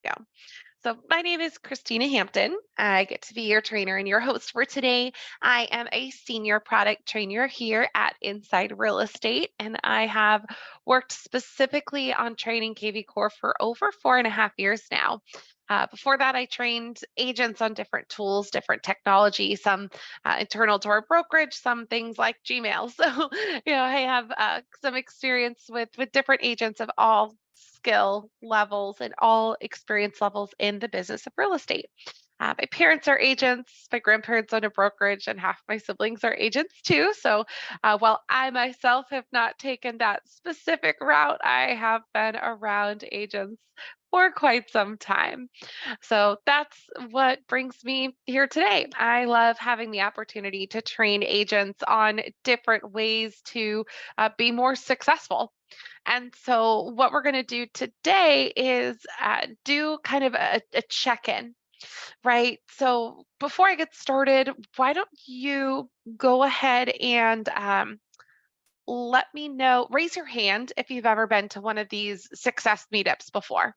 Yeah. So, my name is Christina Hampton. I get to be your trainer and your host for today. I am a senior product trainer here at Inside Real Estate, and I have worked specifically on training KV Core for over 4.5 years now. Before that, I trained agents on different tools, different technology, some internal to our brokerage, some things like Gmail. So, I have some experience with different agents of all skill levels and all experience levels in the business of real estate. My parents are agents, my grandparents own a brokerage, and half my siblings are agents too. So while I myself have not taken that specific route, I have been around agents for quite some time. So that's what brings me here today. I love having the opportunity to train agents on different ways to be more successful. And so, what we're going to do today is do kind of a check in, right? So, before I get started, why don't you go ahead and let me know, raise your hand if you've ever been to one of these success meetups before.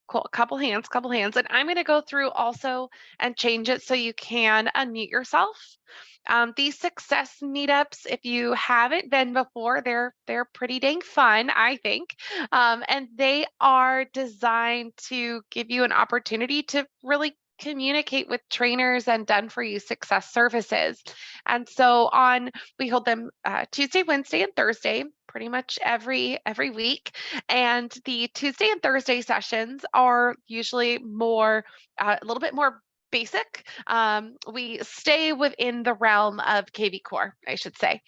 Cool. A couple hands, couple hands. And I'm going to go through also and change it so you can unmute yourself. These success meetups, if you haven't been before, they're pretty dang fun, I think. And they are designed to give you an opportunity to really communicate with trainers and done for you success services. And so on, we hold them Tuesday, Wednesday, and Thursday, pretty much every week. And the Tuesday and Thursday sessions are usually more, a little bit more basic. We stay within the realm of KV Core, I should say.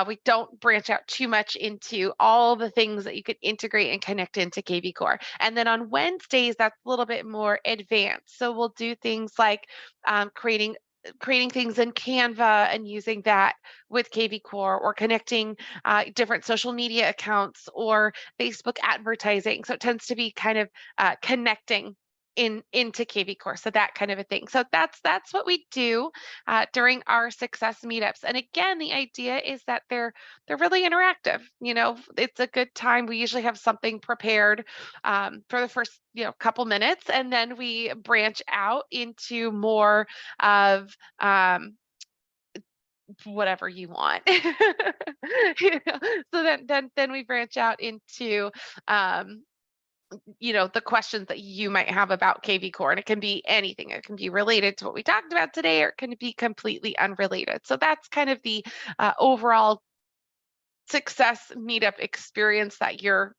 We don't branch out too much into all the things that you could integrate and connect into KV Core. And then on Wednesdays, that's a little bit more advanced. So we'll do things like creating things in Canva and using that with KV Core, or connecting different social media accounts or Facebook advertising. So it tends to be kind of connecting into KV Core, so that kind of a thing. So that's what we do during our success meetups. And again, the idea is that they're really interactive. It's a good time. We usually have something prepared for the first couple minutes, and then we branch out into more of whatever you want. So then we branch out into the questions that you might have about KV Core, and it can be anything. It can be related to what we talked about today, or it can be completely unrelated. So that's kind of the overall success meetup experience that you're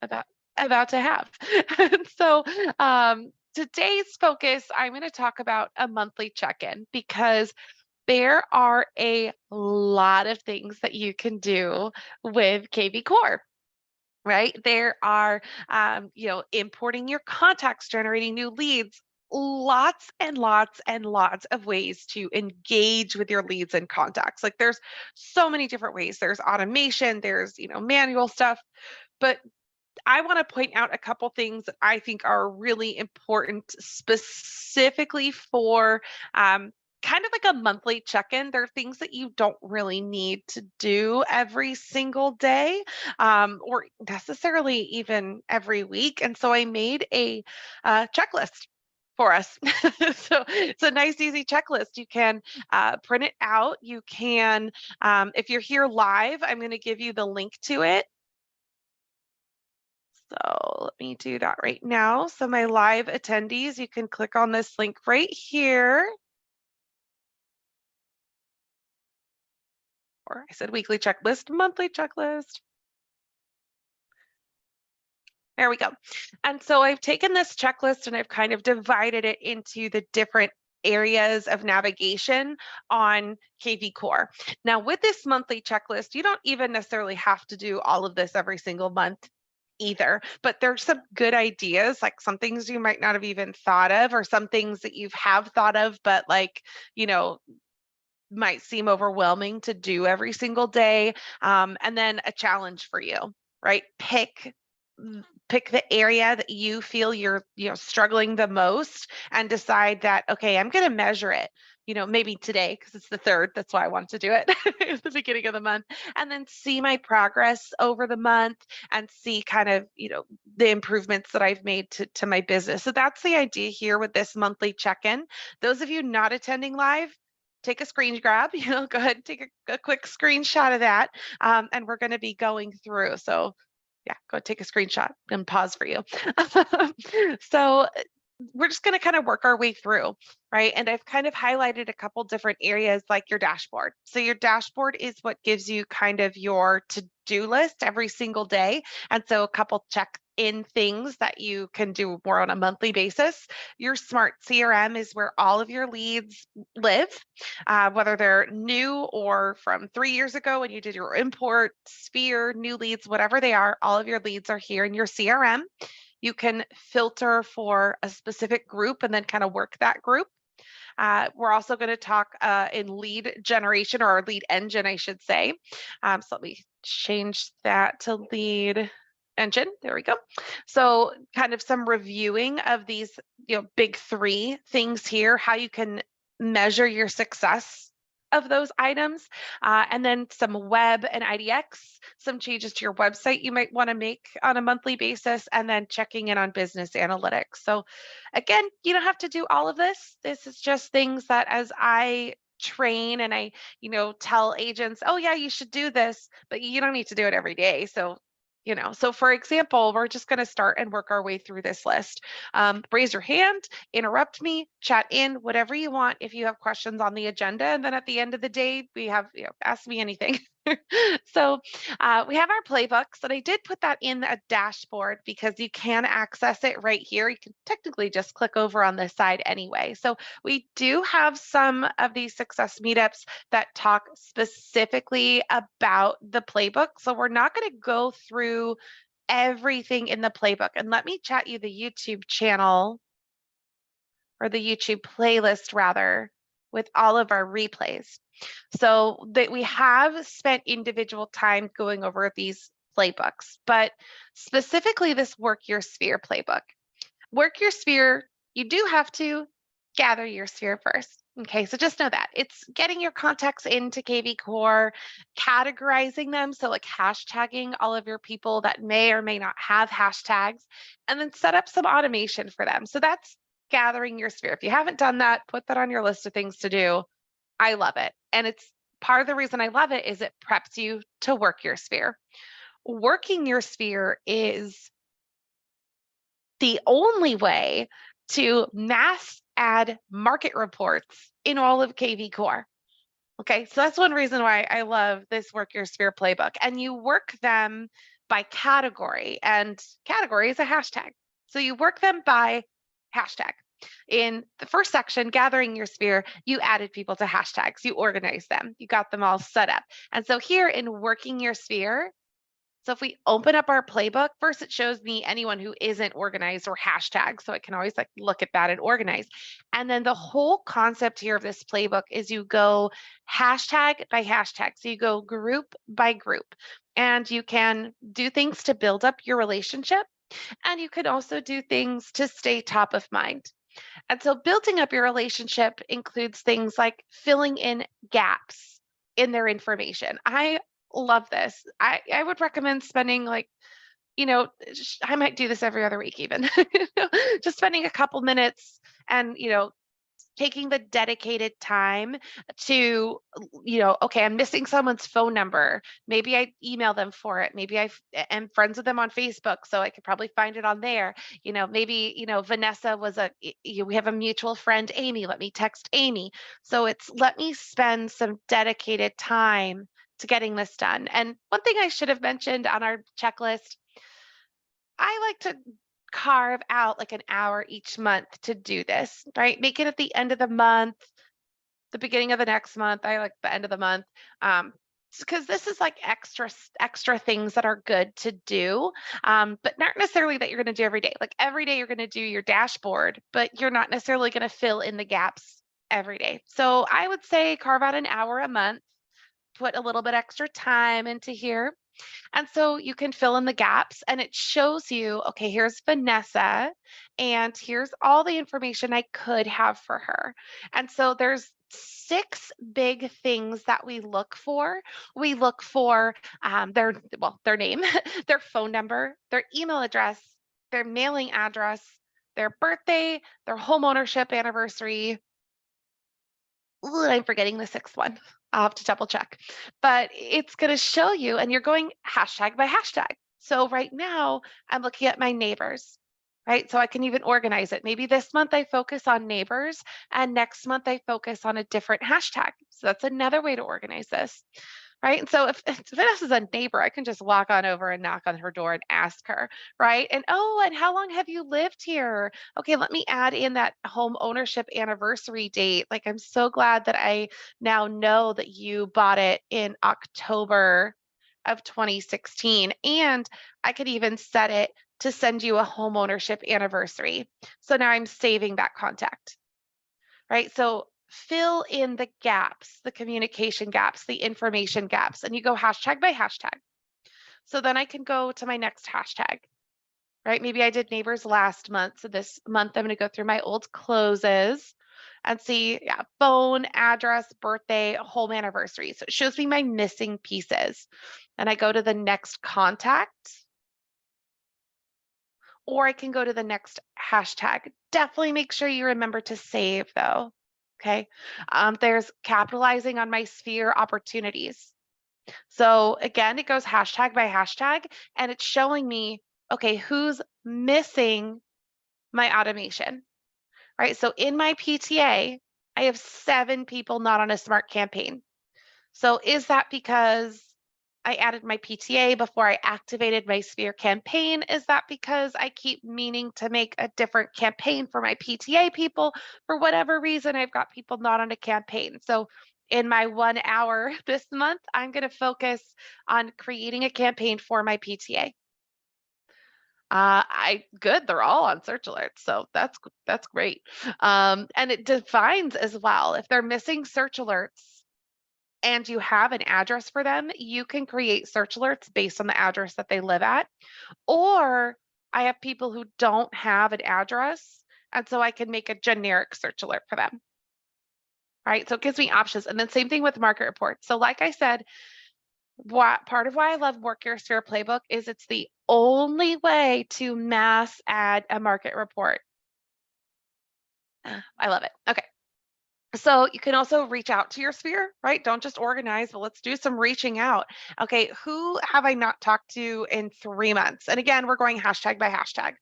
about about to have. And so today's focus, I'm going to talk about a monthly check-in, because there are a lot of things that you can do with KV Core. Right? There are, importing your contacts, generating new leads, lots and lots and lots of ways to engage with your leads and contacts. Like, there's so many different ways. There's automation, there's, manual stuff, but I want to point out a couple things that I think are really important specifically for kind of like a monthly check-in. There are things that you don't really need to do every single day, or necessarily even every week. And so I made a checklist for us. So it's a nice, easy checklist. You can print it out. You can, if you're here live, I'm going to give you the link to it. So let me do that right now. So my live attendees, you can click on this link right here. Or I said weekly checklist, monthly checklist. There we go. And so I've taken this checklist and I've kind of divided it into the different areas of navigation on KV Core. Now, with this monthly checklist, you don't even necessarily have to do all of this every single month either, but there's some good ideas, like some things you might not have even thought of, or some things that you have thought of, but might seem overwhelming to do every single day. And then a challenge for you, right? Pick the area that you feel you're struggling the most, and decide that, okay, I'm going to measure it. maybe today because it's the 3rd. That's why I wanted to do it at the beginning of the month. And then see my progress over the month and see kind of, the improvements that I've made to my business. So that's the idea here with this monthly check-in. Those of you not attending live, take a screen grab, go ahead and take a quick screenshot of that. And we're going to be going through. So yeah, go take a screenshot and pause for you. So we're just going to kind of work our way through, right? And I've kind of highlighted a couple different areas like your dashboard. So your dashboard is what gives you kind of your to-do list every single day. And so a couple check-in things that you can do more on a monthly basis. Your smart CRM is where all of your leads live, whether they're new or from 3 years ago when you did your import, Sphere, new leads, whatever they are, all of your leads are here in your CRM. You can filter for a specific group and then kind of work that group. We're also going to talk in lead generation, or lead engine, I should say. So let me change that to lead engine. There we go. So kind of some reviewing of these, big 3 things here, how you can measure your success of those items, and then some web and IDX, some changes to your website you might want to make on a monthly basis, and then checking in on business analytics. So again, you don't have to do all of this. This is just things that as I train and I, tell agents, oh yeah, you should do this, but you don't need to do it every day. So for example, we're just going to start and work our way through this list. Raise your hand, interrupt me, chat in, whatever you want if you have questions on the agenda. And then at the end of the day, we have, ask me anything. So we have our playbooks, and I did put that in a dashboard because you can access it right here. You can technically just click over on this side anyway. So we do have some of these success meetups that talk specifically about the playbook. So we're not going to go through everything in the playbook. And let me chat you the YouTube channel, or the YouTube playlist rather, with all of our replays. So that we have spent individual time going over these playbooks, but specifically this Work Your Sphere playbook. Work Your Sphere, you do have to gather your sphere first. Okay, so just know that it's getting your contacts into KV Core, categorizing them, so like hashtagging all of your people that may or may not have hashtags, and then set up some automation for them. So that's gathering your sphere. If you haven't done that, put that on your list of things to do. I love it. And it's part of the reason I love it is it preps you to work your sphere. Working your sphere is the only way to mass add market reports in all of KV Core. Okay, so that's one reason why I love this Work Your Sphere playbook. And you work them by category, and category is a hashtag. So you work them by hashtag. In the first section, gathering your sphere, you added people to hashtags, you organized them, you got them all set up. And so here in working your sphere, so if we open up our playbook, first it shows me anyone who isn't organized or hashtag. So I can always look at that and organize. And then the whole concept here of this playbook is you go hashtag by hashtag. So you go group by group, and you can do things to build up your relationship. And you can also do things to stay top of mind. And so building up your relationship includes things like filling in gaps in their information. I love this. I would recommend spending I might do this every other week even, just spending a couple minutes and, taking the dedicated time to, okay, I'm missing someone's phone number. Maybe I email them for it. Maybe I am friends with them on Facebook, so I could probably find it on there. Maybe, Vanessa we have a mutual friend, Amy. Let me text Amy. So let me spend some dedicated time to getting this done. And one thing I should have mentioned on our checklist, I like to carve out like an hour each month to do this, right? Make it at the end of the month, the beginning of the next month. I like the end of the month. Because this is like extra things that are good to do, but not necessarily that you're going to do every day. Like every day you're going to do your dashboard, but you're not necessarily going to fill in the gaps every day. So I would say carve out an hour a month, put a little bit extra time into here. And so you can fill in the gaps, and it shows you, okay, here's Vanessa, and here's all the information I could have for her. And so there's 6 big things that we look for. We look for their name, their phone number, their email address, their mailing address, their birthday, their home ownership anniversary. Ooh, I'm forgetting the 6th one. I'll have to double check. But it's going to show you, and you're going hashtag by hashtag. So right now, I'm looking at my neighbors, right? So I can even organize it. Maybe this month I focus on neighbors, and next month I focus on a different hashtag. So that's another way to organize this, right? And so if Vanessa's a neighbor, I can just walk on over and knock on her door and ask her, right? And oh, and how long have you lived here? Okay, let me add in that home ownership anniversary date. Like, I'm so glad that I now know that you bought it in October of 2016. And I could even set it to send you a home ownership anniversary. So now I'm saving that contact, right? So fill in the gaps, the communication gaps, the information gaps, and you go hashtag by hashtag. So then I can go to my next hashtag, right? Maybe I did neighbors last month. So this month I'm going to go through my old closes and see, yeah, phone, address, birthday, home anniversary. So it shows me my missing pieces. And I go to the next contact, or I can go to the next hashtag. Definitely make sure you remember to save though. Okay. There's capitalizing on my sphere opportunities. So again, it goes hashtag by hashtag, and it's showing me, okay, who's missing my automation, right? So in my PTA, I have 7 people not on a smart campaign. So is that because I added my PTA before I activated my Sphere campaign? Is that because I keep meaning to make a different campaign for my PTA people? For whatever reason, I've got people not on a campaign. So in my 1 hour this month, I'm going to focus on creating a campaign for my PTA. They're all on search alerts, so that's great. And it defines as well, if they're missing search alerts and you have an address for them, you can create search alerts based on the address that they live at. Or I have people who don't have an address, and so I can make a generic search alert for them. Right? So it gives me options. And then same thing with market reports. So like I said, part of why I love Work Your Sphere Playbook is it's the only way to mass add a market report. I love it. Okay. So you can also reach out to your sphere, right? Don't just organize, but let's do some reaching out. Okay, who have I not talked to in 3 months? And again, we're going hashtag by hashtag,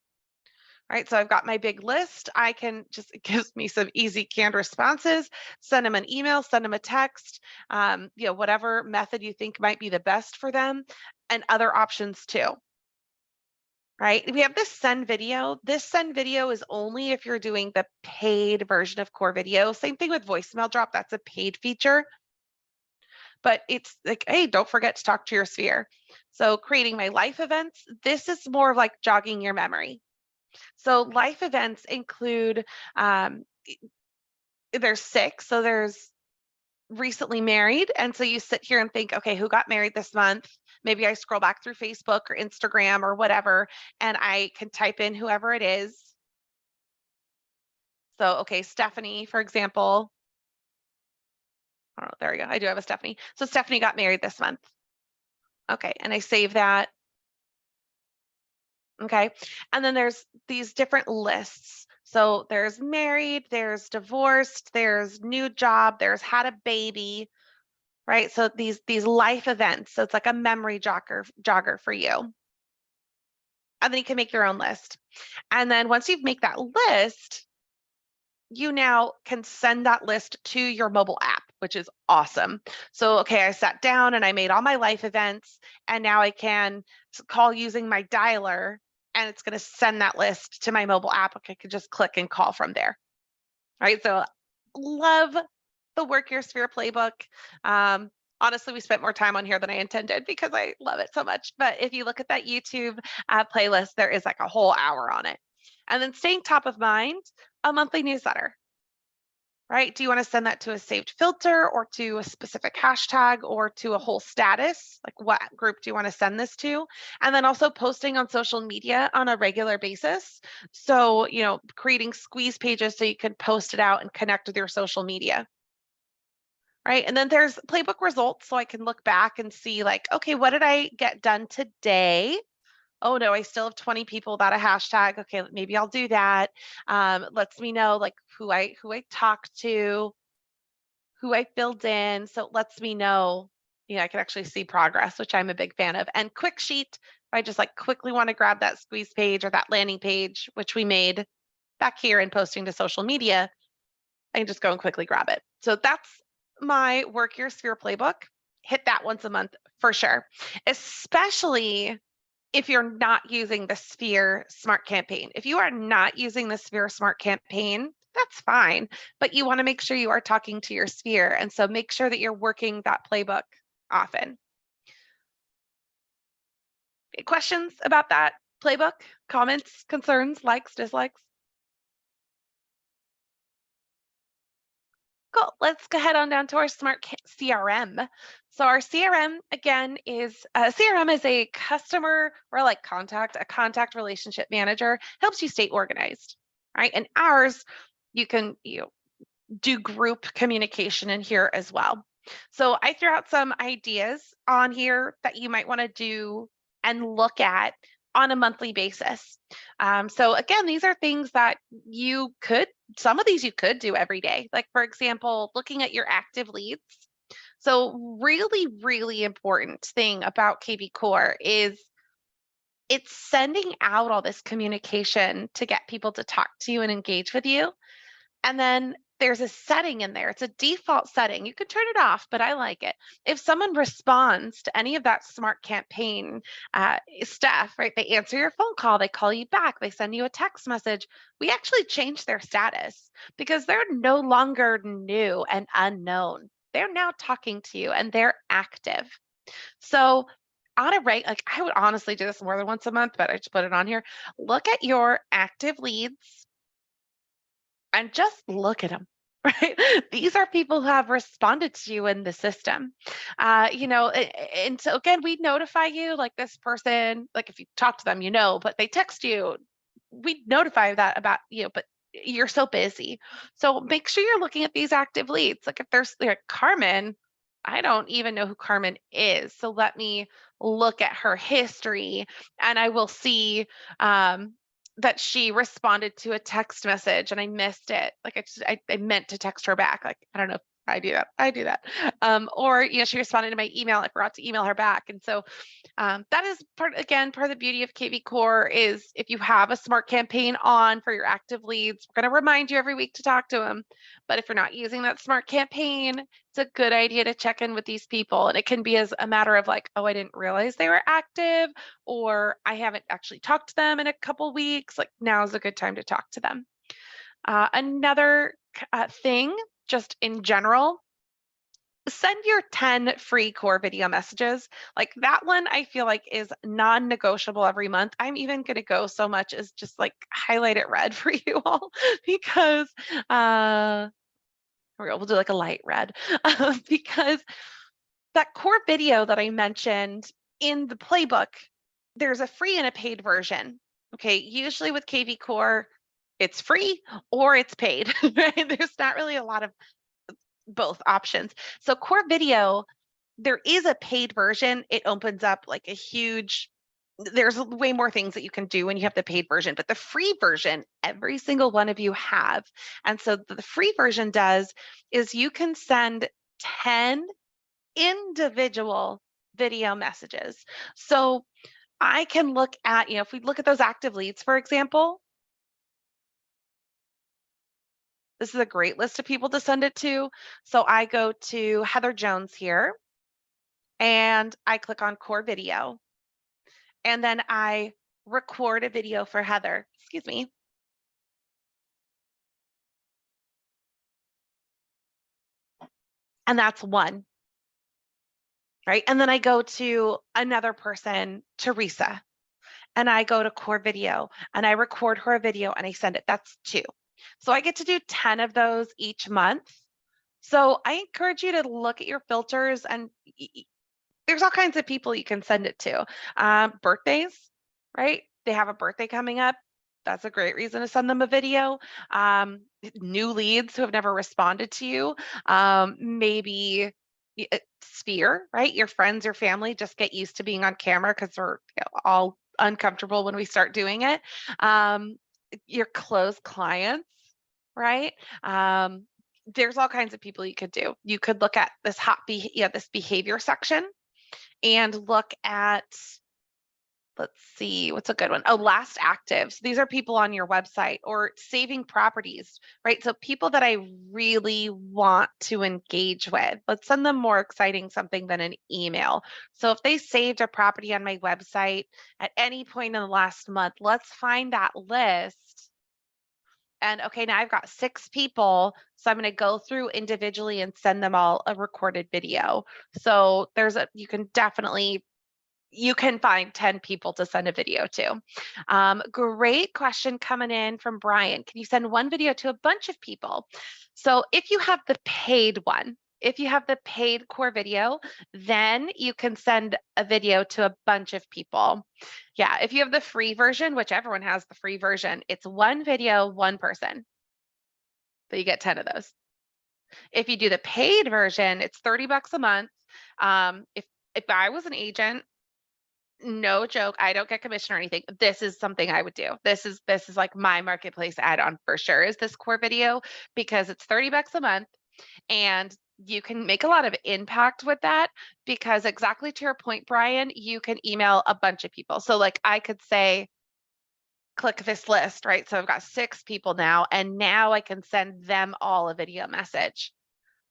right? So I've got my big list. I can just, it gives me some easy canned responses, send them an email, send them a text, whatever method you think might be the best for them, and other options too. Right? We have this send video. This send video is only if you're doing the paid version of Core Video. Same thing with voicemail drop. That's a paid feature. But it's like, hey, don't forget to talk to your sphere. So creating my life events, this is more of like jogging your memory. So life events include, there's 6. So there's recently married. And so you sit here and think, okay, who got married this month? Maybe I scroll back through Facebook or Instagram or whatever, and I can type in whoever it is. So, okay, Stephanie, for example. Oh, there we go. I do have a Stephanie. So Stephanie got married this month. Okay, and I save that. Okay, and then there's these different lists. So there's married, there's divorced, there's new job, there's had a baby, right? So these life events. So it's like a memory jogger for you. And then you can make your own list. And then once you've made that list, you now can send that list to your mobile app, which is awesome. So, okay, I sat down and I made all my life events, and now I can call using my dialer, and it's going to send that list to my mobile app. Okay, I could just click and call from there. Right. So, love the Work Your Sphere playbook. Honestly, we spent more time on here than I intended because I love it so much. But if you look at that YouTube playlist, there is like a whole hour on it. And then staying top of mind, a monthly newsletter, right? Do you want to send that to a saved filter or to a specific hashtag or to a whole status? Like, what group do you want to send this to? And then also posting on social media on a regular basis. So, creating squeeze pages so you can post it out and connect with your social media. right? And then there's playbook results. So I can look back and see like, okay, what did I get done today? Oh no, I still have 20 people without a hashtag. Okay, maybe I'll do that. Lets me know like who I talked to, who I filled in. So it lets me know, I can actually see progress, which I'm a big fan of. And quick sheet, if I just like quickly want to grab that squeeze page or that landing page, which we made back here and posting to social media, I can just go and quickly grab it. So that's my Work Your Sphere playbook. Hit that once a month for sure, especially if you're not using the Sphere Smart Campaign. If you are not using the Sphere Smart Campaign, that's fine, but you want to make sure you are talking to your Sphere. And so make sure that you're working that playbook often. Questions about that playbook? Comments, concerns, likes, dislikes? Cool. Let's go ahead on down to our Smart CRM. So our CRM again is CRM is a customer or like a contact relationship manager, helps you stay organized, right? And ours, you can do group communication in here as well. So I threw out some ideas on here that you might want to do and look at on a monthly basis. So again, these are things that some of these you could do every day. Like for example, looking at your active leads. So really, really important thing about KV Core is it's sending out all this communication to get people to talk to you and engage with you. And then there's a setting in there. It's a default setting. You could turn it off, but I like it. If someone responds to any of that Smart Campaign stuff, right? They answer your phone call, they call you back, they send you a text message. We actually change their status because they're no longer new and unknown. They're now talking to you and they're active. So on a rate, like I would honestly do this more than once a month, but I just put it on here. Look at your active leads and just look at them. Right? These are people who have responded to you in the system. And so again, we notify you like this person, like if you talk to them, but they text you, we notify that about you, but you're so busy. So make sure you're looking at these active leads. Like if there's like Carmen, I don't even know who Carmen is. So let me look at her history and I will see that she responded to a text message and I missed it. Like I meant to text her back. Like, I don't know if I do that. I do that. Or, she responded to my email. I forgot to email her back. And so that is part of the beauty of KV Core is if you have a Smart Campaign on for your active leads, we're going to remind you every week to talk to them. But if you're not using that Smart Campaign, it's a good idea to check in with these people. And it can be as a matter of like, oh, I didn't realize they were active, or I haven't actually talked to them in a couple weeks. Like now is a good time to talk to them. Another thing, just in general, send your 10 free core video messages. Like that one, I feel like is non-negotiable every month. I'm even going to go so much as just like highlight it red for you all because we'll do like a light red because that core video that I mentioned in the playbook, there's a free and a paid version. Okay, usually with KV Core, it's free or it's paid, right? There's not really a lot of both options. So core video, there is a paid version. It opens up like there's way more things that you can do when you have the paid version, but the free version, every single one of you have. And so the free version is you can send 10 individual video messages. So I can look at, if we look at those active leads, for example, this is a great list of people to send it to. So I go to Heather Jones here and I click on core video and then I record a video for Heather, excuse me. And that's one, right? And then I go to another person, Teresa, and I go to core video and I record her a video and I send it. That's two. So I get to do 10 of those each month. So I encourage you to look at your filters and there's all kinds of people you can send it to. Birthdays, right? They have a birthday coming up. That's a great reason to send them a video. New leads who have never responded to you, maybe Sphere, right? Your friends, your family just get used to being on camera because we're all uncomfortable when we start doing it. Your close clients, right? There's all kinds of people you could do. You could look at this this behavior section and look at, let's see, what's a good one? Oh, last active. So these are people on your website, or saving properties, right? So people that I really want to engage with. Let's send them more exciting something than an email. So if they saved a property on my website at any point in the last month, let's find that list. And okay, now I've got 6 people, so I'm going to go through individually and send them all a recorded video. So you can find 10 people to send a video to. Great question coming in from Brian. Can you send one video to a bunch of people? So if you have the paid one, if you have the paid core video, then you can send a video to a bunch of people. Yeah, if you have the free version, which everyone has the free version, it's one video, one person. But you get 10 of those. If you do the paid version, it's $30 a month. If I was an agent, no joke, I don't get commission or anything. This is something I would do. This is like my marketplace add-on for sure, is this core video, because it's $30 a month and you can make a lot of impact with that, because exactly to your point, Brian, you can email a bunch of people. So like I could say, click this list, right? So I've got 6 people now, and now I can send them all a video message.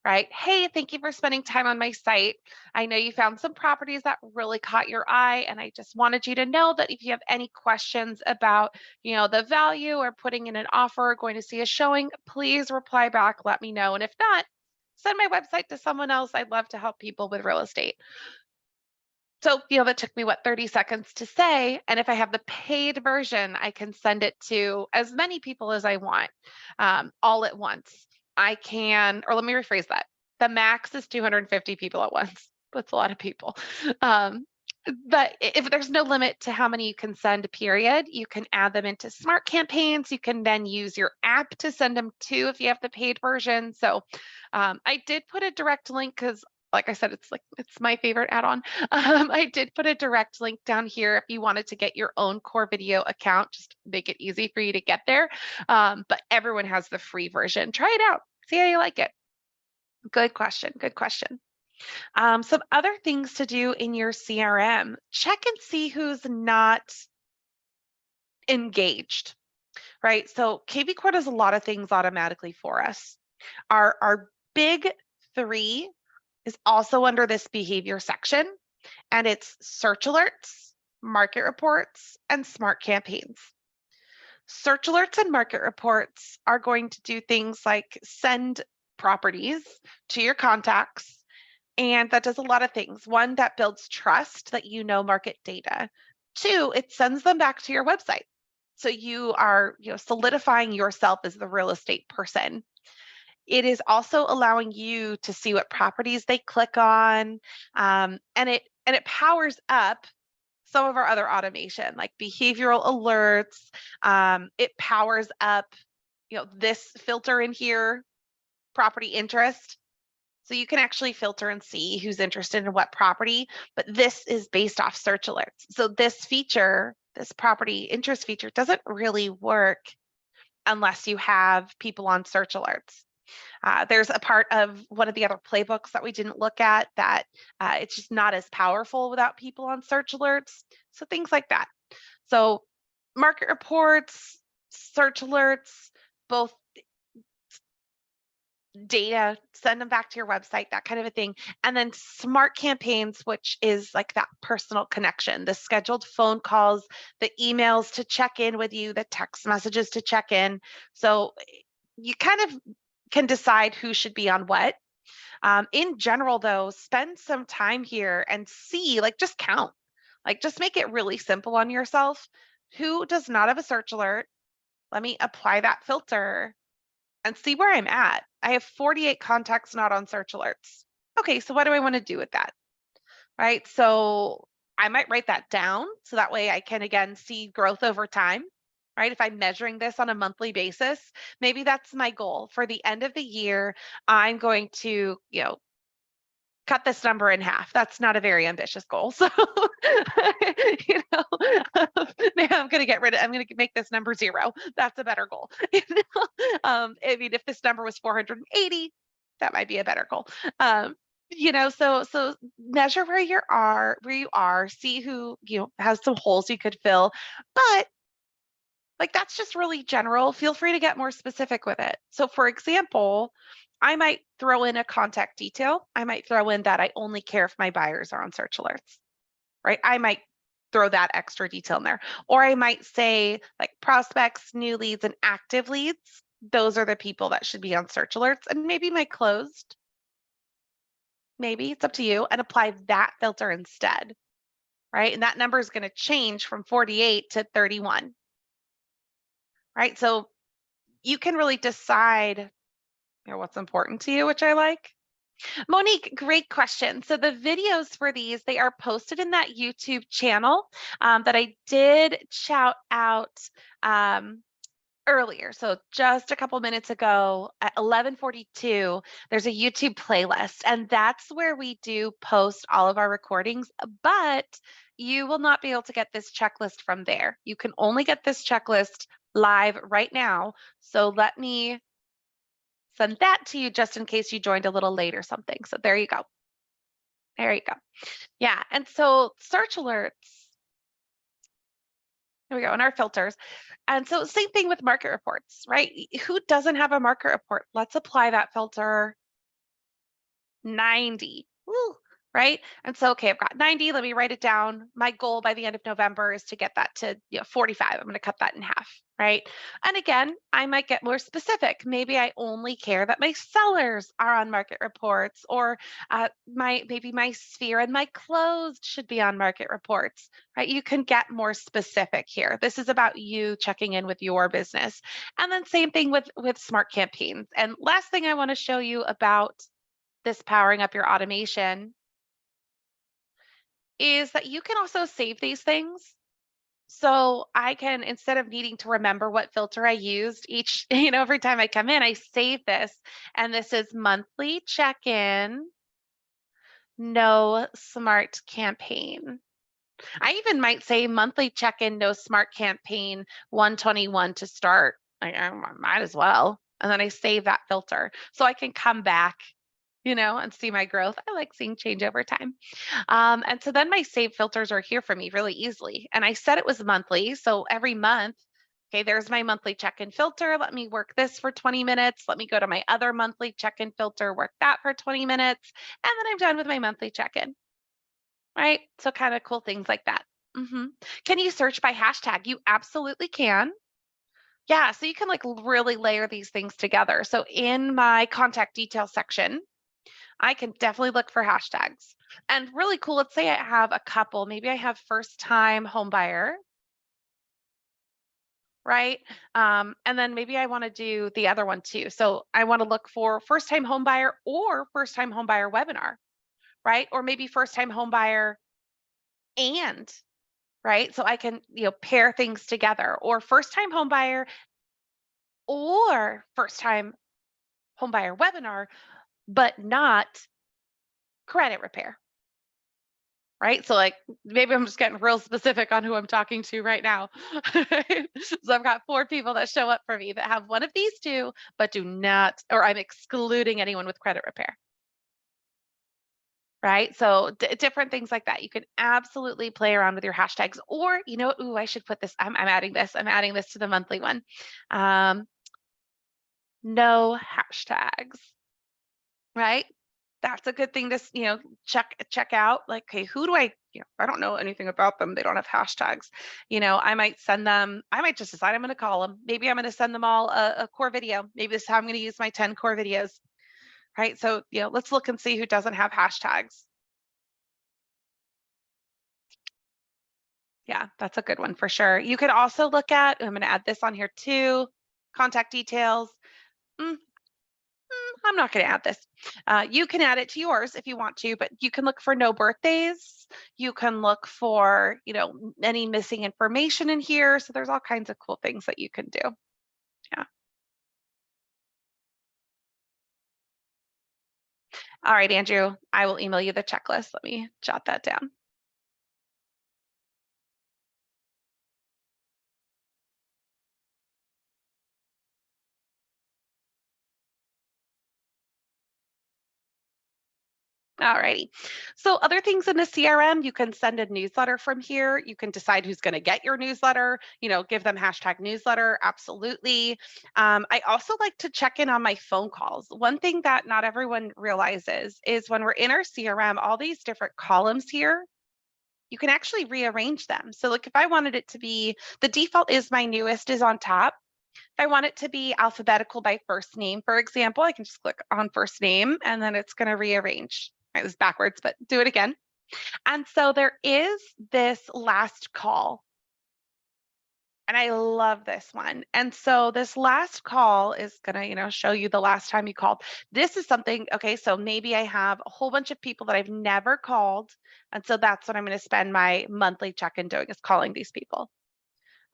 Right? Hey, thank you for spending time on my site. I know you found some properties that really caught your eye, and I just wanted you to know that if you have any questions about, the value or putting in an offer or going to see a showing, please reply back, let me know. And if not, send my website to someone else. I'd love to help people with real estate. So, that took me 30 seconds to say. And if I have the paid version, I can send it to as many people as I want, all at once. I can, or let me rephrase that. The max is 250 people at once. That's a lot of people. But if there's no limit to how many you can send, period, you can add them into smart campaigns. You can then use your app to send them to if you have the paid version. So I did put a direct link because, like I said, it's my favorite add-on. I did put a direct link down here if you wanted to get your own core video account, just make it easy for you to get there. But everyone has the free version. Try it out. See how you like it. Good question. Good question. Some other things to do in your CRM, check and see who's not engaged, right? So kvCORE does a lot of things automatically for us. Our big 3 is also under this behavior section, and it's search alerts, market reports, and smart campaigns. Search alerts and market reports are going to do things like send properties to your contacts, and that does a lot of things. 1, that builds trust that market data. 2, it sends them back to your website. So you are solidifying yourself as the real estate person. It is also allowing you to see what properties they click on, and it powers up some of our other automation, like behavioral alerts. It powers up, this filter in here, property interest. So you can actually filter and see who's interested in what property, but this is based off search alerts. So this feature, this property interest feature, doesn't really work unless you have people on search alerts. There's a part of one of the other playbooks that we didn't look at that it's just not as powerful without people on search alerts. So things like that. So market reports, search alerts, both data, send them back to your website, that kind of a thing. And then smart campaigns, which is like that personal connection, the scheduled phone calls, the emails to check in with you, the text messages to check in. So you kind of can decide who should be on what. In general, though, spend some time here and see, just count, just make it really simple on yourself. Who does not have a search alert? Let me apply that filter and see where I'm at. I have 48 contacts not on search alerts. Okay, so what do I want to do with that? Right, so I might write that down so that way I can again see growth over time. right? If I'm measuring this on a monthly basis, maybe that's my goal. For the end of the year, I'm going to, cut this number in half. That's not a very ambitious goal. So, maybe I'm going to make this number 0. That's a better goal. I mean, if this number was 480, that might be a better goal. So measure where you are, see who, has some holes you could fill. But like, that's just really general. Feel free to get more specific with it. So for example, I might throw in a contact detail. I might throw in that I only care if my buyers are on search alerts, right? I might throw that extra detail in there. Or I might say like prospects, new leads, and active leads. Those are the people that should be on search alerts. And maybe my closed, maybe it's up to you, and apply that filter instead, right? And that number is going to change from 48 to 31, right? So you can really decide what's important to you, which I like. Monique, great question. So the videos for these, they are posted in that YouTube channel that I did shout out earlier. So just a couple minutes ago at 11:42, there's a YouTube playlist, and that's where we do post all of our recordings, but you will not be able to get this checklist from there. You can only get this checklist live right now. So let me send that to you just in case you joined a little late or something. So there you go. There you go. Yeah. And so search alerts. There we go. And our filters. And so same thing with market reports, right? Who doesn't have a market report? Let's apply that filter 90. Woo, right? And so, okay, I've got 90. Let me write it down. My goal by the end of November is to get that to 45. I'm going to cut that in half, right? And again, I might get more specific. Maybe I only care that my sellers are on market reports, or maybe my sphere and my closed should be on market reports, right? You can get more specific here. This is about you checking in with your business. And then same thing with smart campaigns. And last thing I want to show you about this powering up your automation is that you can also save these things. So I can, instead of needing to remember what filter I used each, every time I come in, I save this. And this is monthly check-in, no smart campaign. I even might say monthly check-in, no smart campaign, 121 to start. I might as well. And then I save that filter so I can come back and see my growth. I like seeing change over time. And so then my save filters are here for me really easily. And I said it was monthly. So every month, okay, there's my monthly check-in filter. Let me work this for 20 minutes. Let me go to my other monthly check-in filter, work that for 20 minutes. And then I'm done with my monthly check-in, right? So kind of cool things like that. Can you search by hashtag? You absolutely can. Yeah, so you can like really layer these things together. So in my contact details section, I can definitely look for hashtags. And really cool, let's say I have a couple, maybe I have first time home buyer, right? And then maybe I want to do the other one too. So I want to look for first time home buyer or first time home buyer webinar, right? Or maybe first time home buyer and, right? So I can, pair things together, or first time home buyer or first time home buyer webinar, but not credit repair. Right? So like maybe I'm just getting real specific on who I'm talking to right now. So I've got 4 people that show up for me that have one of these 2, but do not, or I'm excluding anyone with credit repair. Right? So different things like that. You can absolutely play around with your hashtags, or ooh, I should put this. I'm adding this. I'm adding this to the monthly one. No hashtags. Right? That's a good thing to check out. Like, okay, who do I I don't know anything about them, they don't have hashtags. I might send them, I might just decide I'm going to call them. Maybe I'm going to send them all a core video. Maybe this is how I'm going to use my 10 core videos, right? So let's look and see who doesn't have hashtags. Yeah, that's a good one for sure. You could also look at, I'm going to add this on here too, contact details. I'm not going to add this. You can add it to yours if you want to, but you can look for no birthdays. You can look for, any missing information in here. So there's all kinds of cool things that you can do. Yeah. All right, Andrew, I will email you the checklist. Let me jot that down. All righty. So other things in the CRM, you can send a newsletter from here. You can decide who's going to get your newsletter, give them hashtag newsletter. Absolutely. I also like to check in on my phone calls. One thing that not everyone realizes is when we're in our CRM, all these different columns here, you can actually rearrange them. So like if I wanted it to be, the default is my newest is on top. If I want it to be alphabetical by first name, for example, I can just click on first name and then it's going to rearrange. It was backwards, but do it again. And so there is this last call. And I love this one. And so this last call is going to, show you the last time you called. This is something, okay, so maybe I have a whole bunch of people that I've never called. And so that's what I'm going to spend my monthly check-in doing is calling these people,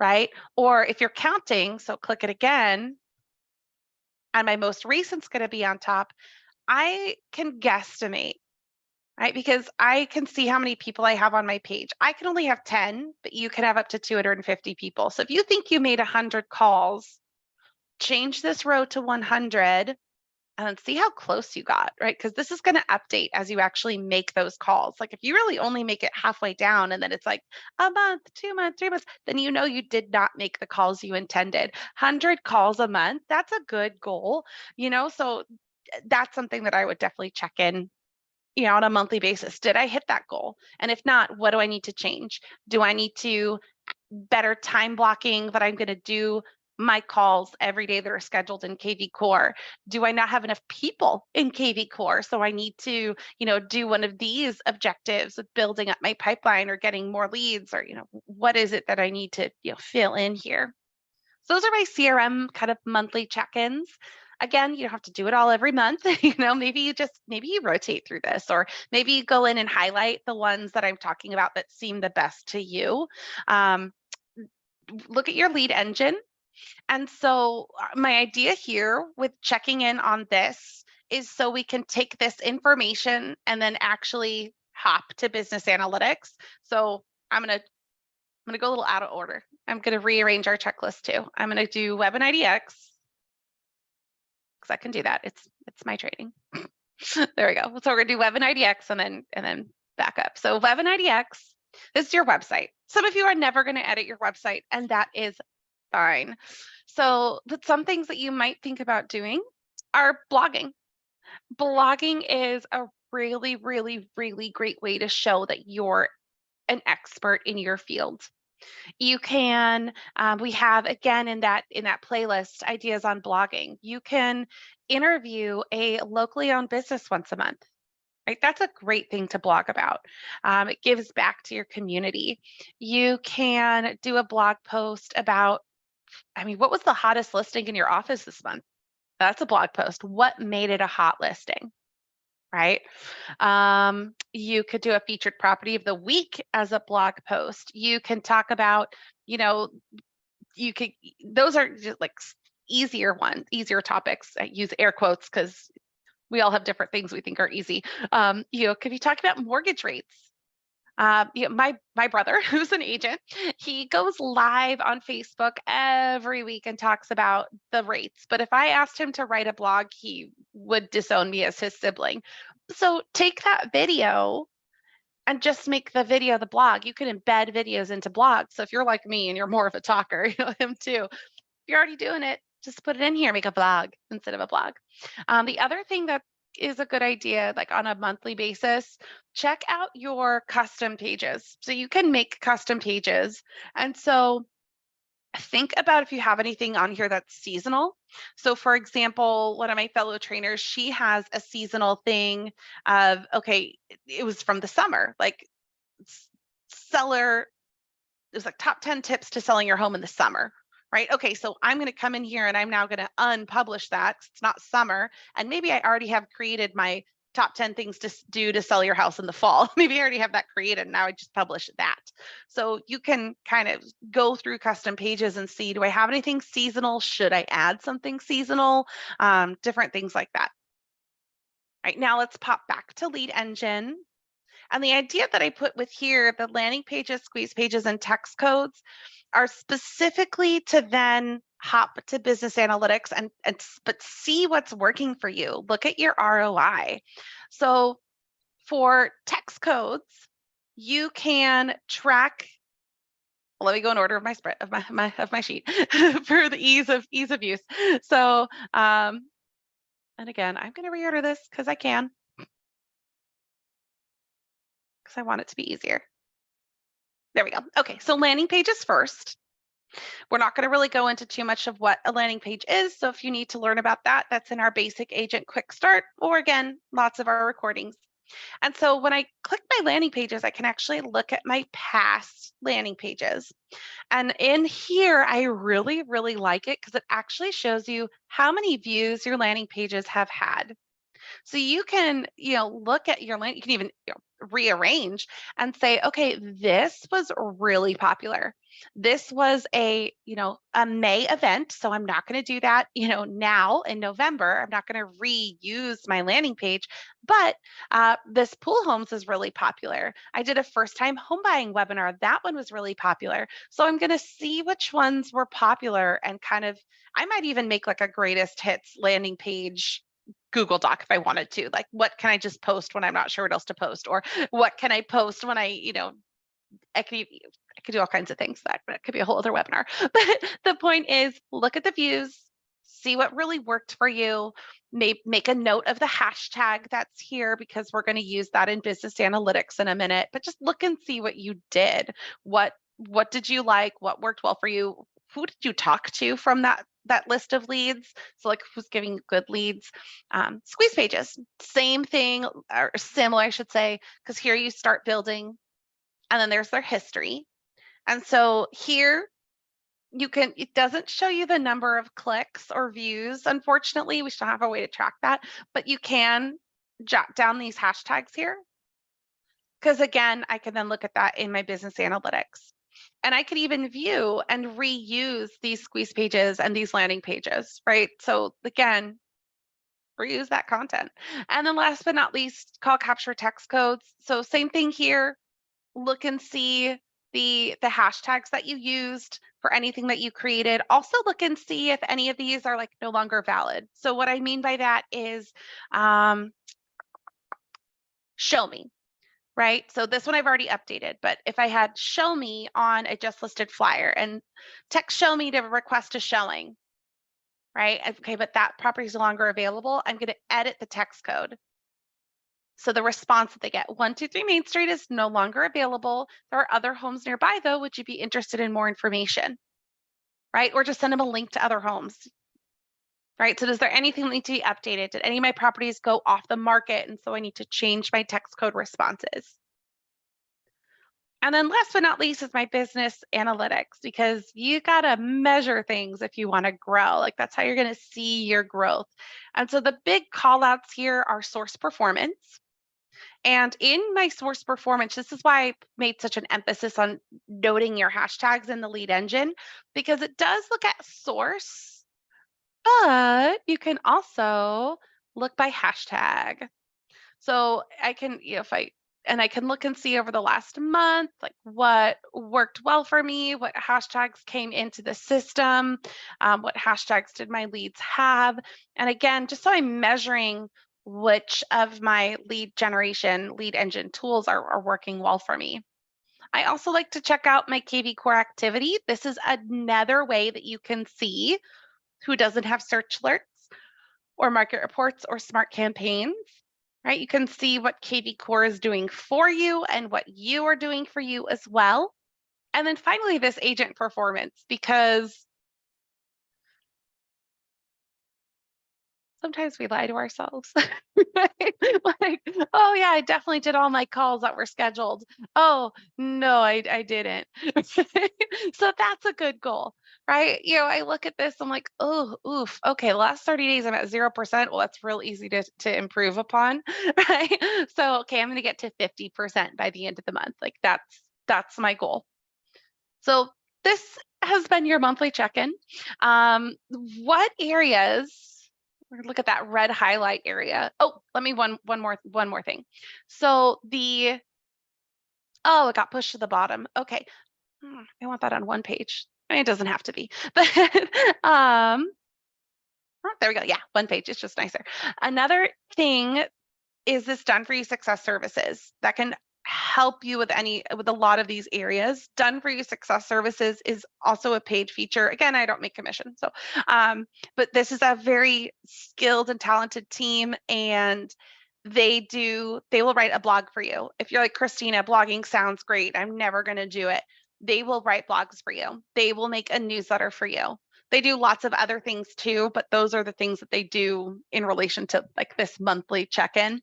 right? Or if you're counting, so click it again, and my most recent's going to be on top, I can guesstimate, right? Because I can see how many people I have on my page. I can only have 10, but you can have up to 250 people. So if you think you made 100 calls, change this row to 100 and see how close you got, right? Because this is going to update as you actually make those calls. Like if you really only make it halfway down and then it's like a month, 2 months, 3 months, then you did not make the calls you intended. 100 calls a month, that's a good goal, so that's something that I would definitely check in on a monthly basis. Did I hit that goal? And if not, what do I need to change? Do I need to better time blocking that I'm going to do my calls every day that are scheduled in KV Core? Do I not have enough people in KV Core? So I need to, do one of these objectives of building up my pipeline or getting more leads or, what is it that I need to, fill in here? So those are my CRM kind of monthly check-ins. Again, you don't have to do it all every month. Maybe you rotate through this, or maybe you go in and highlight the ones that I'm talking about that seem the best to you. Look at your lead engine. And so my idea here with checking in on this is so we can take this information and then actually hop to business analytics. So I'm going to go a little out of order. I'm going to rearrange our checklist too. I'm going to do Web and IDX because I can do that. It's my training. There we go. So we're going to do Web and IDX and then back up. So Web and IDX, this is your website. Some of you are never going to edit your website, and that is fine. So, but some things that you might think about doing are blogging. Blogging is a really, really, really great way to show that you're an expert in your field. You can, we have again in that playlist, ideas on blogging. You can interview a locally owned business once a month. Right? That's a great thing to blog about. It gives back to your community. You can do a blog post about, what was the hottest listing in your office this month? That's a blog post. What made it a hot listing? Right? You could do a featured property of the week as a blog post. You can talk about, those are just like easier topics. I use air quotes because we all have different things we think are easy. Could you talk about mortgage rates? My brother, who's an agent, he goes live on Facebook every week and talks about the rates. But if I asked him to write a blog, he would disown me as his sibling. So take that video and just make the video the blog. You can embed videos into blogs. So if you're like me and you're more of a talker, him too, if you're already doing it, just put it in here, make a blog instead of a blog. The other thing that is a good idea, like on a monthly basis, check out your custom pages. So you can make custom pages. And so think about if you have anything on here that's seasonal. So for example, one of my fellow trainers, she has a seasonal thing of, okay, it was from the summer, like it was like top 10 tips to selling your home in the summer. right? Okay, so I'm going to come in here and I'm now going to unpublish that 'cause it's not summer. And maybe I already have created my top 10 things to do to sell your house in the fall. Maybe I already have that created. Now I just publish that. So you can kind of go through custom pages and see, do I have anything seasonal? Should I add something seasonal? Different things like that. All right, now let's pop back to Lead Engine. And the idea that I put with here, the landing pages, squeeze pages, and text codes are specifically to then hop to business analytics and but see what's working for you. Look at your ROI. So for text codes, you can track. Let me go in order of my spread of my sheet for the ease of use. So and again, I'm going to reorder this because I can, because I want it to be easier. There we go. Okay, so landing pages first. We're not going to really go into too much of what a landing page is. So if you need to learn about that, that's in our basic agent quick start, or again, lots of our recordings. And so when I click my landing pages, I can actually look at my past landing pages. And in here, I really, really like it because it actually shows you how many views your landing pages have had. So you can, look at your landing, you can even rearrange and say, okay, this was really popular. This was a May event. So I'm not going to do that, now in November. I'm not going to reuse my landing page, but this pool homes is really popular. I did a first time home buying webinar. That one was really popular. So I'm going to see which ones were popular and kind of, I might even make like a greatest hits landing page Google Doc if I wanted to. Like, what can I just post when I'm not sure what else to post? Or what can I post when I could do all kinds of things. That could be a whole other webinar. But the point is, look at the views, see what really worked for you. Make a note of the hashtag that's here because we're going to use that in business analytics in a minute. But just look and see what you did. What did you like? What worked well for you? Who did you talk to from that list of leads? So like who's giving good leads? Squeeze pages, same thing or similar, I should say, because here you start building and then there's their history. And so here it doesn't show you the number of clicks or views. Unfortunately, we still have a way to track that, but you can jot down these hashtags here. Because again, I can then look at that in my business analytics. And I could even view and reuse these squeeze pages and these landing pages, right? So again, reuse that content. And then last but not least, call capture text codes. So same thing here, look and see the hashtags that you used for anything that you created. Also look and see if any of these are like no longer valid. So what I mean by that is show me. Right? So this one I've already updated, but if I had show me on a just listed flyer and text show me to request a showing, right? Okay, but that property is no longer available. I'm going to edit the text code. So the response that they get, 123 Main Street is no longer available. There are other homes nearby though. Would you be interested in more information? Right? Or just send them a link to other homes. Right? So is there anything that needs to be updated? Did any of my properties go off the market? And so I need to change my text code responses. And then last but not least is my business analytics, because you got to measure things if you want to grow. Like that's how you're going to see your growth. And so the big call outs here are source performance. And in my source performance, this is why I made such an emphasis on noting your hashtags in the lead engine, because it does look at source, but you can also look by hashtag. So I can, I can look and see over the last month, like what worked well for me, what hashtags came into the system, what hashtags did my leads have. And again, just so I'm measuring which of my lead generation, lead engine tools are working well for me. I also like to check out my KV Core activity. This is another way that you can see who doesn't have search alerts or market reports or smart campaigns. Right? You can see what KV Core is doing for you and what you are doing for you as well. And then finally, this agent performance, because sometimes we lie to ourselves. Right? Like, oh yeah, I definitely did all my calls that were scheduled. Oh no, I didn't. So that's a good goal, right? I look at this, I'm like, oh, oof, okay, the last 30 days I'm at 0%. Well, that's real easy to improve upon, right? So okay, I'm gonna get to 50% by the end of the month. Like that's my goal. So this has been your monthly check-in. What areas, look at that red highlight area. Oh, let me one more thing. So it got pushed to the bottom. Okay. I want that on one page. I mean, it doesn't have to be, but there we go. Yeah, one page. It's just nicer. Another thing is this Done For You Success Services that can help you with a lot of these areas. Done For You Success Services is also a paid feature. Again, I don't make commission, so but this is a very skilled and talented team, and they will write a blog for you. If you're like, Christina, blogging sounds great, I'm never going to do it. They will write blogs for you. They will make a newsletter for you. They do lots of other things too, but those are the things that they do in relation to like this monthly check-in.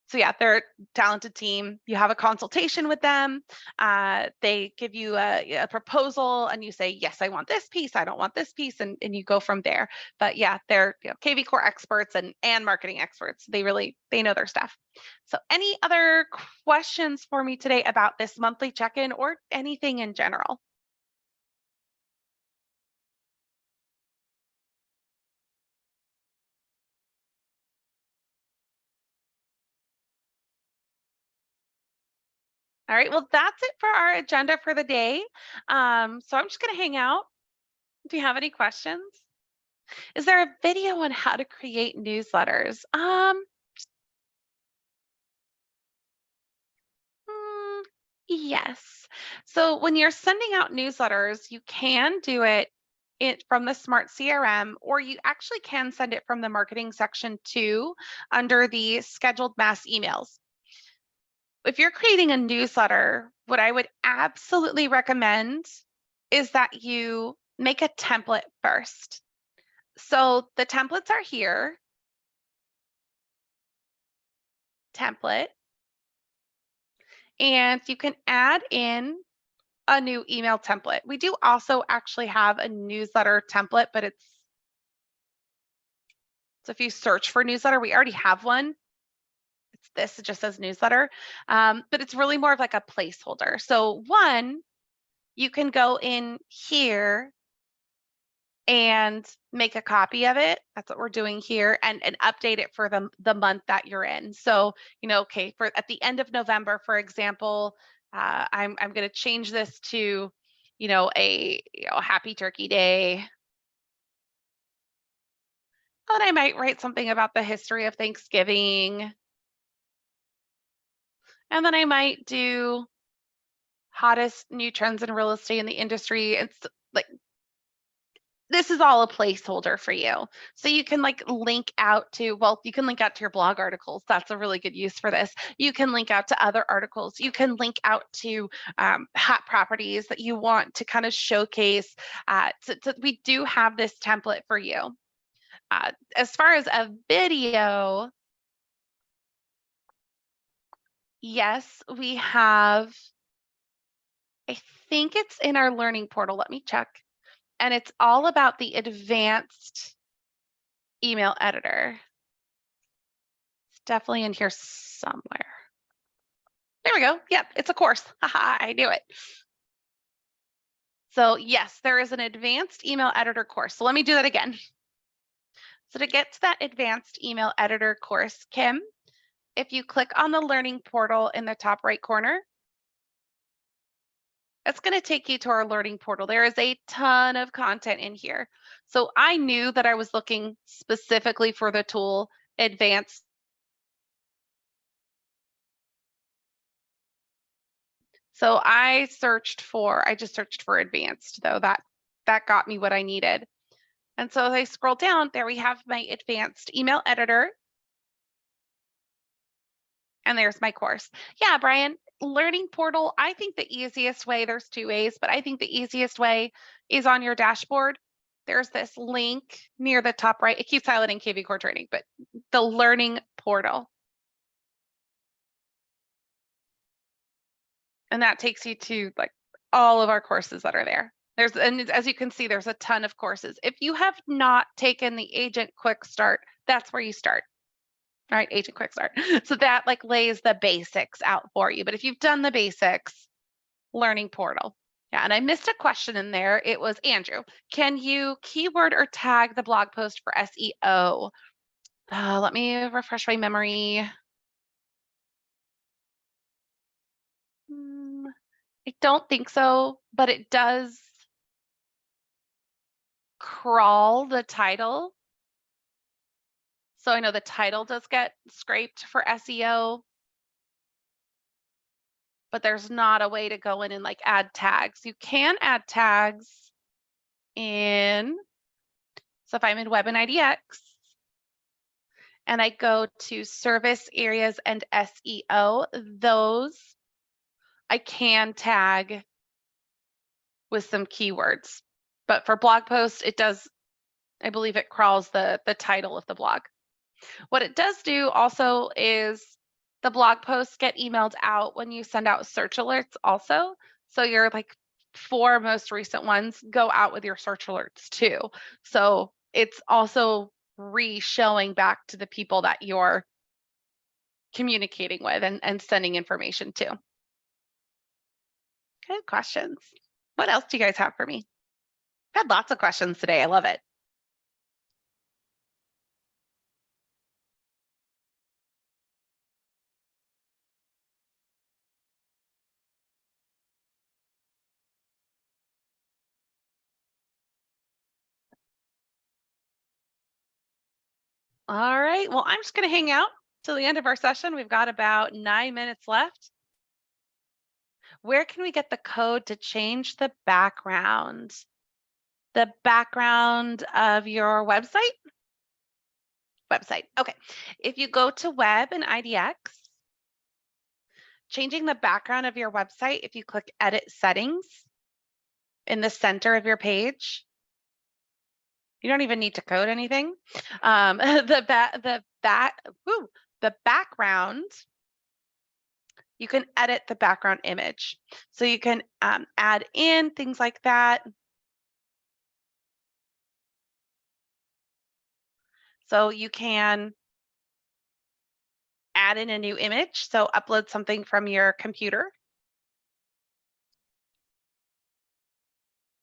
So yeah, they're a talented team. You have a consultation with them. They give you a proposal and you say, yes, I want this piece. I don't want this piece. And you go from there. But yeah, they're KV Core experts and marketing experts. They know their stuff. So any other questions for me today about this monthly check-in or anything in general? All right, well, that's it for our agenda for the day. So I'm just going to hang out. Do you have any questions? Is there a video on how to create newsletters? Yes. So when you're sending out newsletters, you can do it from the Smart CRM, or you actually can send it from the marketing section too, under the scheduled mass emails. If you're creating a newsletter, what I would absolutely recommend is that you make a template first. So the templates are here. Template. And you can add in a new email template. We do also actually have a newsletter template, but so if you search for newsletter, we already have one. It's this, it just says newsletter, but it's really more of like a placeholder. So one, you can go in here and make a copy of it. That's what we're doing here, and update it for the month that you're in. So, okay, for at the end of November, for example, I'm going to change this to, a Happy Turkey Day. And I might write something about the history of Thanksgiving. And then I might do hottest new trends in real estate in the industry. It's like, this is all a placeholder for you. So you can link out to, you can link out to your blog articles. That's a really good use for this. You can link out to other articles. You can link out to hot properties that you want to kind of showcase. So we do have this template for you. As far as a video, yes, we have, I think it's in our learning portal. Let me check. And it's all about the advanced email editor. It's definitely in here somewhere. There we go. Yep, it's a course. Haha, I knew it. So yes, there is an advanced email editor course. So let me do that again. So to get to that advanced email editor course, Kim, if you click on the learning portal in the top right corner, it's going to take you to our learning portal. There is a ton of content in here. So I knew that I was looking specifically for the tool advanced. So I just searched for advanced though. That got me what I needed. And so as I scroll down, there we have my advanced email editor. And there's my course. Yeah, Brian, learning portal, I think the easiest way, there's two ways, but I think the easiest way is on your dashboard. there's this link near the top right. It keeps highlighting KV Core training, but the learning portal. And that takes you to like all of our courses that are there. And as you can see, there's a ton of courses. If you have not taken the Agent Quick Start, that's where you start. All right, Agent Quick Start. So that like lays the basics out for you. But if you've done the basics, learning portal. Yeah, and I missed a question in there. It was Andrew, can you keyword or tag the blog post for SEO? Let me refresh my memory. I don't think so, but it does crawl the title. So I know the title does get scraped for SEO, but there's not a way to go in and like add tags. You can add tags in, so if I'm in Web and IDX and I go to service areas and SEO, those I can tag with some keywords. But for blog posts, it does, I believe it crawls the title of the blog. What it does do also is the blog posts get emailed out when you send out search alerts also. So your like 4 most recent ones go out with your search alerts too. So it's also re-showing back to the people that you're communicating with and sending information to. Good questions. What else do you guys have for me? I've had lots of questions today. I love it. All right, well, I'm just going to hang out till the end of our session. We've got about 9 minutes left. Where can we get the code to change the background? The background of your website? Website, okay. If you go to Web and IDX, changing the background of your website, if you click Edit Settings in the center of your page, you don't even need to code anything. The background, you can edit the background image. So you can add in things like that. So you can add in a new image. So upload something from your computer.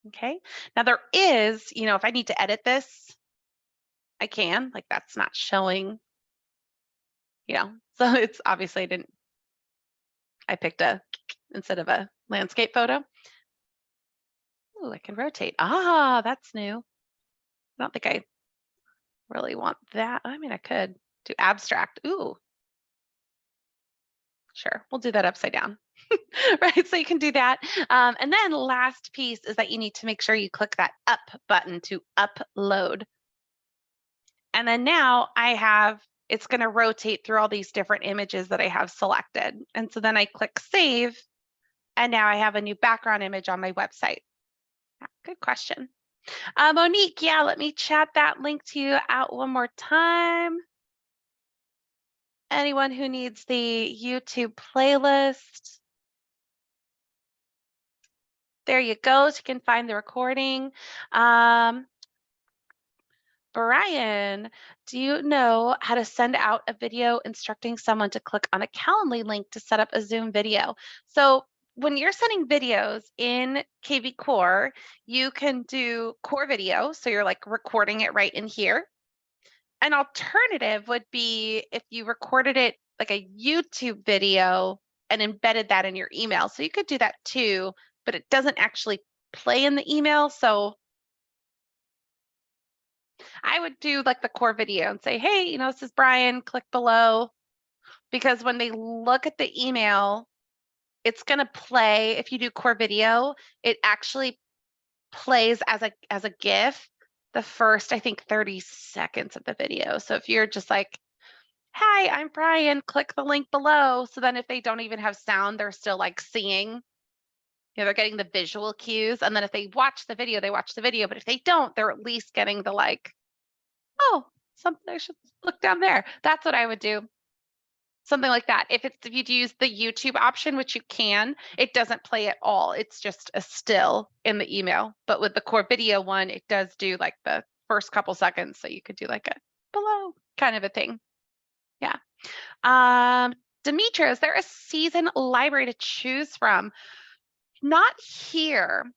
Okay. Now there is, if I need to edit this, I can, like that's not showing, so it's obviously I picked instead of a landscape photo. Oh, I can rotate. Ah, that's new. I don't think I really want that. I mean, I could do abstract. Ooh. Sure, we'll do that upside down. Right, so you can do that. And then last piece is that you need to make sure you click that up button to upload. And then now it's going to rotate through all these different images that I have selected. And so then I click save, and now I have a new background image on my website. Good question. Monique, yeah, let me chat that link to you out one more time. Anyone who needs the YouTube playlist, there you go. So you can find the recording. Brian, do you know how to send out a video instructing someone to click on a Calendly link to set up a Zoom video? So when you're sending videos in KV Core, you can do core video. So you're like recording it right in here. An alternative would be if you recorded it like a YouTube video and embedded that in your email. So you could do that too, but it doesn't actually play in the email. So I would do like the core video and say, hey, this is Brian, click below. Because when they look at the email, it's going to play. If you do core video, it actually plays as a GIF the first, I think, 30 seconds of the video. So if you're just like, hi, I'm Brian, click the link below. So then if they don't even have sound, they're still like seeing they're getting the visual cues. And then if they watch the video, they watch the video. But if they don't, they're at least getting the like, oh, something I should look down there. That's what I would do. Something like that. If you use the YouTube option, which you can, it doesn't play at all. It's just a still in the email. But with the core video one, it does do like the first couple seconds. So you could do like a below kind of a thing. Yeah. Demetra, is there a season library to choose from? Not here.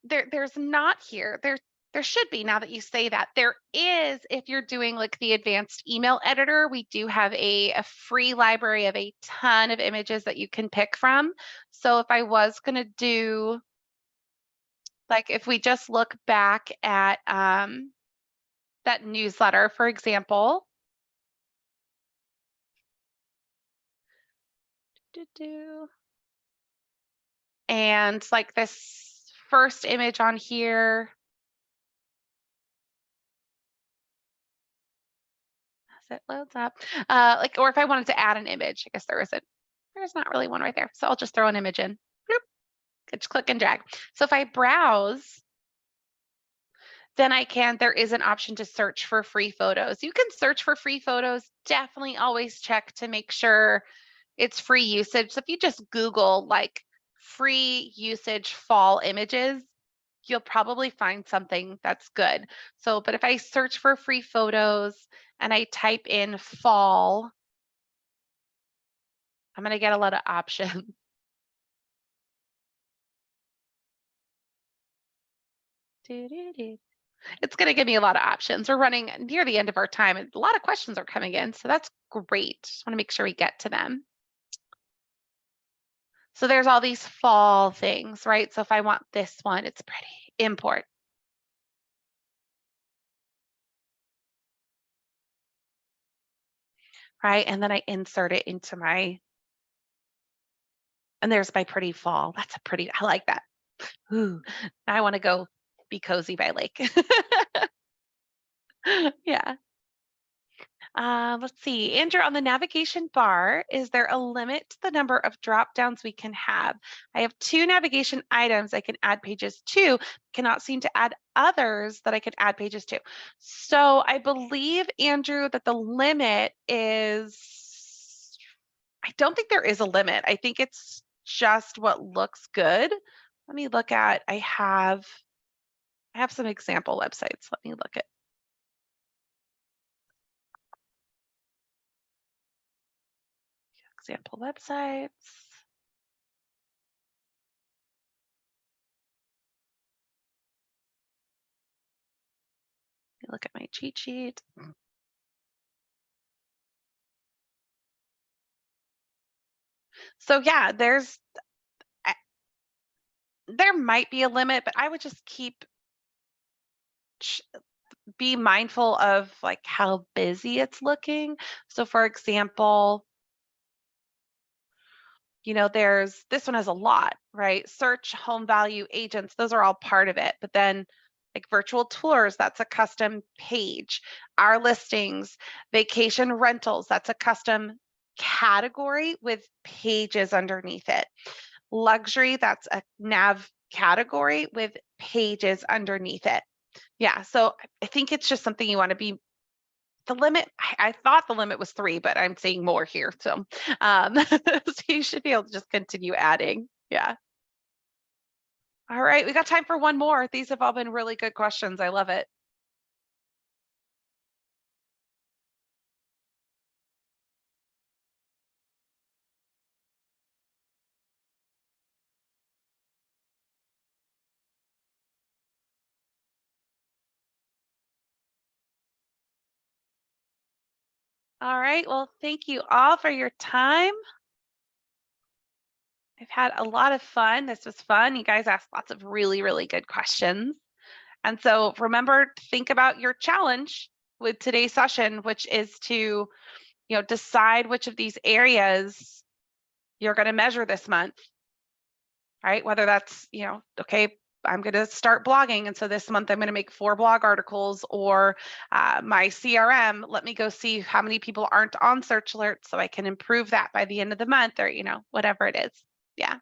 There's not here. There should be, now that you say that. There is, if you're doing like the advanced email editor, we do have a free library of a ton of images that you can pick from. So if I was going to do, like if we just look back at that newsletter, for example, and like this first image on here, as it loads up, like, or if I wanted to add an image, I guess there's not really one right there. So I'll just throw an image in. Just click and drag. So if I browse, then there is an option to search for free photos. You can search for free photos. Definitely always check to make sure it's free usage. So if you just Google like free usage fall images, you'll probably find something that's good. So, but if I search for free photos and I type in fall, I'm going to get a lot of options. It's going to give me a lot of options. We're running near the end of our time and a lot of questions are coming in. So that's great. Just want to make sure we get to them. So there's all these fall things, right? So if I want this one, it's pretty. Import. Right? And then I insert it into my, and there's my pretty fall. That's a pretty, I like that. Ooh, I want to go be cozy by lake. Yeah. Let's see, Andrew, on the navigation bar, is there a limit to the number of drop downs we can have? I have 2 navigation items I can add pages to, cannot seem to add others that I could add pages to. So I believe, Andrew, that the limit is, I don't think there is a limit. I think it's just what looks good. Let me look at, I have some example websites. Let me look at. Example websites. Look at my cheat sheet. So yeah, there might be a limit, but I would just be mindful of like how busy it's looking. So for example, this one has a lot, right? Search, home value, agents, those are all part of it. But then like virtual tours, that's a custom page. Our listings, vacation rentals, that's a custom category with pages underneath it. Luxury, that's a nav category with pages underneath it. Yeah, so I think it's just something you want to be. The limit, I thought the limit was 3, but I'm seeing more here. So, so you should be able to just continue adding. Yeah. All right, we got time for one more. These have all been really good questions. I love it. All right, well, thank you all for your time. I've had a lot of fun. This was fun. You guys asked lots of really, really good questions. And so remember, think about your challenge with today's session, which is to, decide which of these areas you're going to measure this month, right? Whether that's, okay, I'm going to start blogging. And so this month I'm going to make 4 blog articles, or my CRM, let me go see how many people aren't on search alerts so I can improve that by the end of the month, or, whatever it is. Yeah.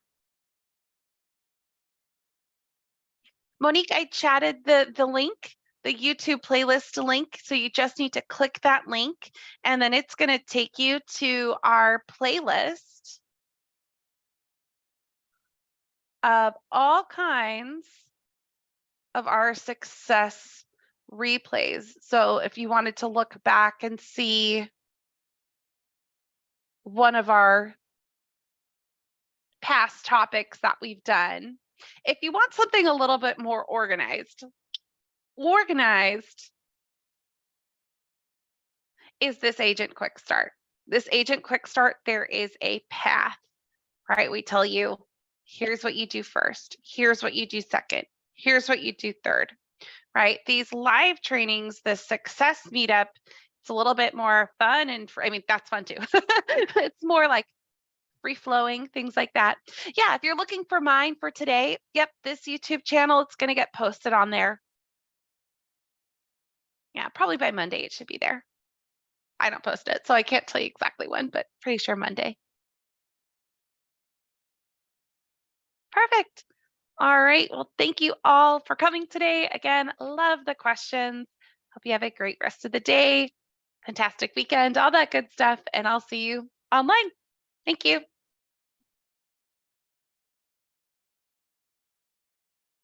Monique, I chatted the link, the YouTube playlist link. So you just need to click that link and then it's going to take you to our playlist of all kinds of our success replays. So if you wanted to look back and see one of our past topics that we've done, if you want something a little bit more organized is this Agent Quick Start. This Agent Quick Start, there is a path, right? We tell you, here's what you do first, here's what you do second, here's what you do third, right? These live trainings, the success meetup, it's a little bit more fun and I mean, that's fun too. It's more like free flowing, things like that. Yeah, if you're looking for mine for today, yep, this YouTube channel, it's going to get posted on there. Yeah, probably by Monday it should be there. I don't post it, so I can't tell you exactly when, but pretty sure Monday. Perfect. All right. Well, thank you all for coming today. Again, love the questions. Hope you have a great rest of the day, fantastic weekend, all that good stuff, and I'll see you online. Thank you.